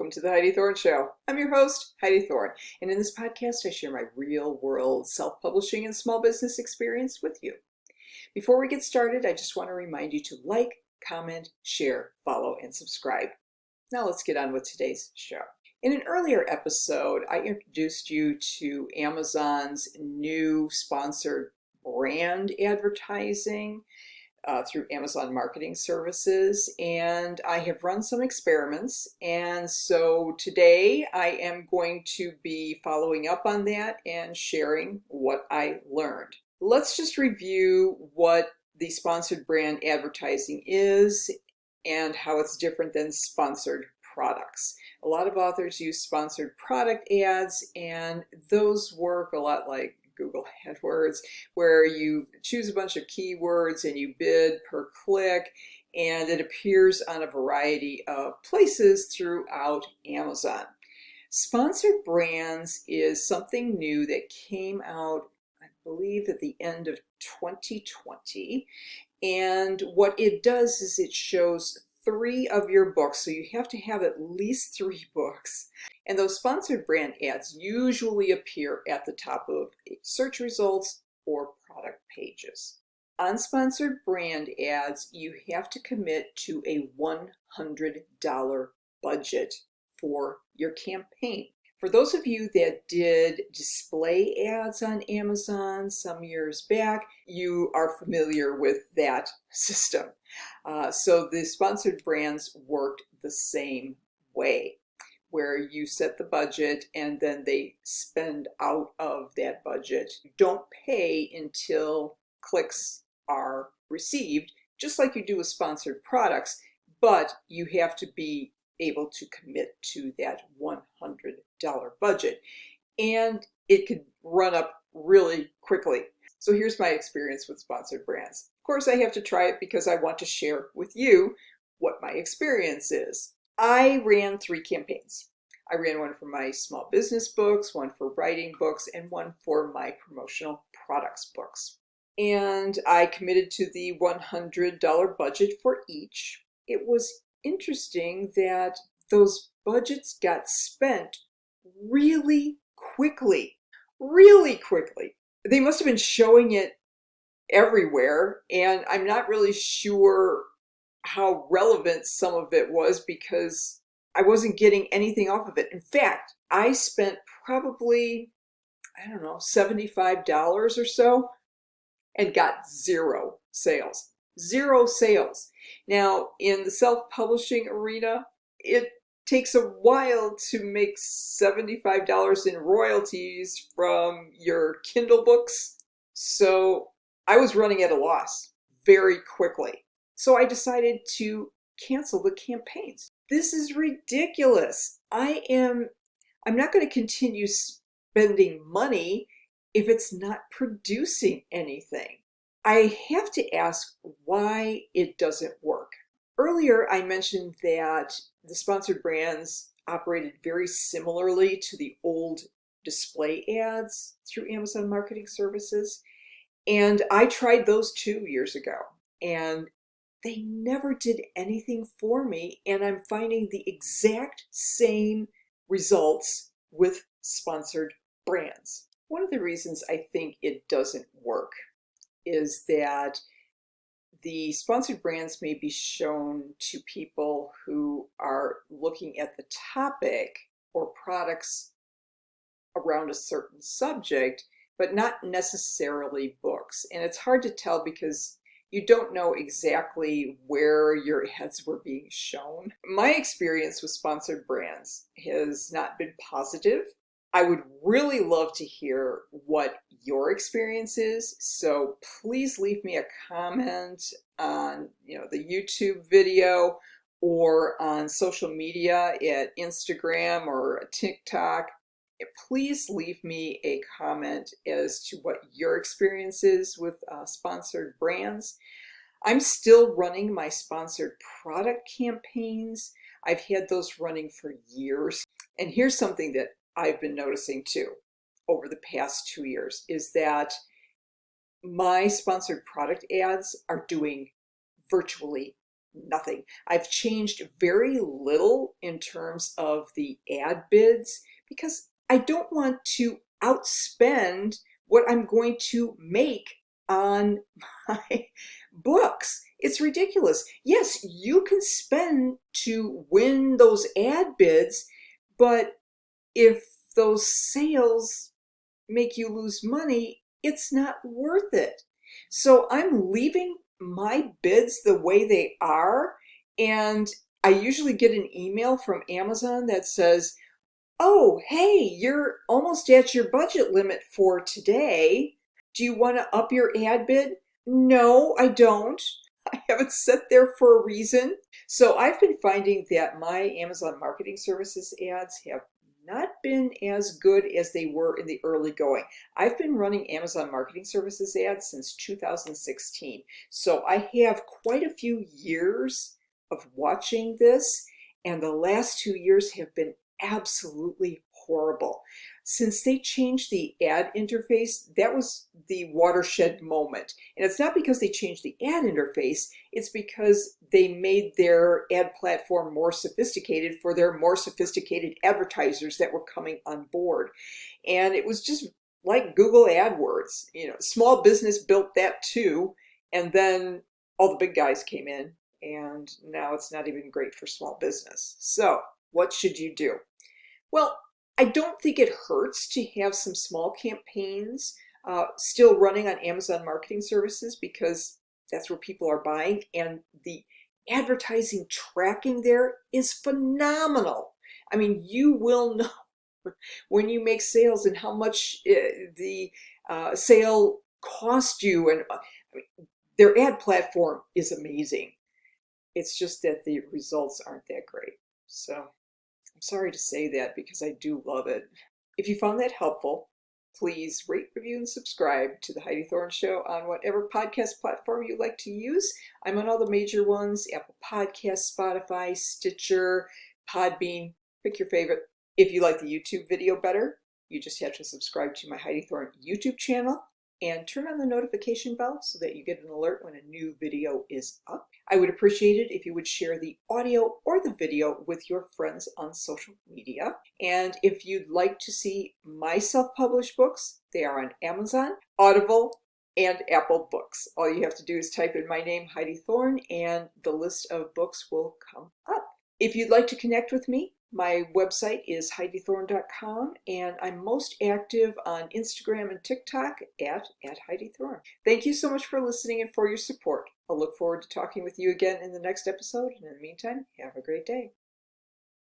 Welcome to the Heidi Thorne Show. I'm your host, Heidi Thorne, and in this podcast I share my real-world self-publishing and small business experience with you. Before we get started, I just want to remind you to like, comment, share, follow, and subscribe. Now let's get on with today's show. In an earlier episode, I introduced you to Amazon's new sponsored brand advertising through Amazon Marketing Services, and I have run some experiments, and so today I am going to be following up on that and sharing what I learned. Let's just review what the sponsored brand advertising is and how it's different than sponsored products. A lot of authors use sponsored product ads, and those work a lot like Google AdWords, where you choose a bunch of keywords and you bid per click, and it appears on a variety of places throughout Amazon. Sponsored brands is something new that came out, I believe, at the end of 2020. And what it does is it shows 3 of your books, so you have to have at least 3 books. And those sponsored brand ads usually appear at the top of search results or product pages. On sponsored brand ads, you have to commit to a $100 budget for your campaign. For those of you that did display ads on Amazon some years back, you are familiar with that system. So the sponsored brands worked the same way, where you set the budget and then they spend out of that budget. You don't pay until clicks are received, just like you do with sponsored products, but you have to be able to commit to that $100 budget, and it could run up really quickly. So here's my experience with sponsored brands. Of course, I have to try it because I want to share with you what my experience is. I ran 3 campaigns. I ran one for my small business books, one for writing books, and one for my promotional products books. And I committed to the $100 budget for each. It was interesting that those budgets got spent really quickly. They must have been showing it everywhere, and I'm not really sure how relevant some of it was because I wasn't getting anything off of it. In fact, I spent probably, $75 or so and got 0 sales. 0 sales. Now, in the self-publishing arena, it takes a while to make $75 in royalties from your Kindle books. So I was running at a loss very quickly. So I decided to cancel the campaigns. This is ridiculous. I'm not going to continue spending money if it's not producing anything. I have to ask why it doesn't work. Earlier, I mentioned that the sponsored brands operated very similarly to the old display ads through Amazon Marketing Services. And I tried those 2 years ago, and they never did anything for me. And I'm finding the exact same results with sponsored brands. One of the reasons I think it doesn't work is that the sponsored brands may be shown to people who are looking at the topic or products around a certain subject, but not necessarily books. And it's hard to tell because you don't know exactly where your ads were being shown. My experience with sponsored brands has not been positive. I would really love to hear what your experience is, so please leave me a comment on the YouTube video or on social media at Instagram or TikTok. Please leave me a comment as to what your experience is with sponsored brands. I'm still running my sponsored product campaigns. I've had those running for years. And here's something that I've been noticing too over the past 2 years is that my sponsored product ads are doing virtually nothing. I've changed very little in terms of the ad bids because I don't want to outspend what I'm going to make on my books. It's ridiculous. Yes, you can spend to win those ad bids, but if those sales make you lose money, it's not worth it. So I'm leaving my bids the way they are, and I usually get an email from Amazon that says, "Oh, hey, you're almost at your budget limit for today. Do you want to up your ad bid?" No, I don't. I have it set there for a reason. So I've been finding that my Amazon Marketing Services ads have not been as good as they were in the early going. I've been running Amazon Marketing Services ads since 2016. So I have quite a few years of watching this, and the last 2 years have been absolutely horrible. Since they changed the ad interface, that was the watershed moment. And it's not because they changed the ad interface, it's because they made their ad platform more sophisticated for their more sophisticated advertisers that were coming on board. And it was just like Google AdWords. Small business built that too, and then all the big guys came in, and now it's not even great for small business. So what should you do? Well, I don't think it hurts to have some small campaigns still running on Amazon Marketing Services because that's where people are buying, and the advertising tracking there is phenomenal. I mean, you will know when you make sales and how much the sale cost you, and their ad platform is amazing. It's just that the results aren't that great. So I'm sorry to say that because I do love it. If you found that helpful, please rate, review, and subscribe to The Heidi Thorne Show on whatever podcast platform you like to use. I'm on all the major ones: Apple Podcasts, Spotify, Stitcher, Podbean. Pick your favorite. If you like the YouTube video better, you just have to subscribe to my Heidi Thorne YouTube channel and turn on the notification bell so that you get an alert when a new video is up. I would appreciate it if you would share the audio or the video with your friends on social media. And if you'd like to see my self-published books, they are on Amazon, Audible, and Apple Books. All you have to do is type in my name, Heidi Thorne, and the list of books will come up. If you'd like to connect with me, my website is HeidiThorne.com, and I'm most active on Instagram and TikTok at Heidi Thorne. Thank you so much for listening and for your support. I'll look forward to talking with you again in the next episode, and in the meantime, have a great day.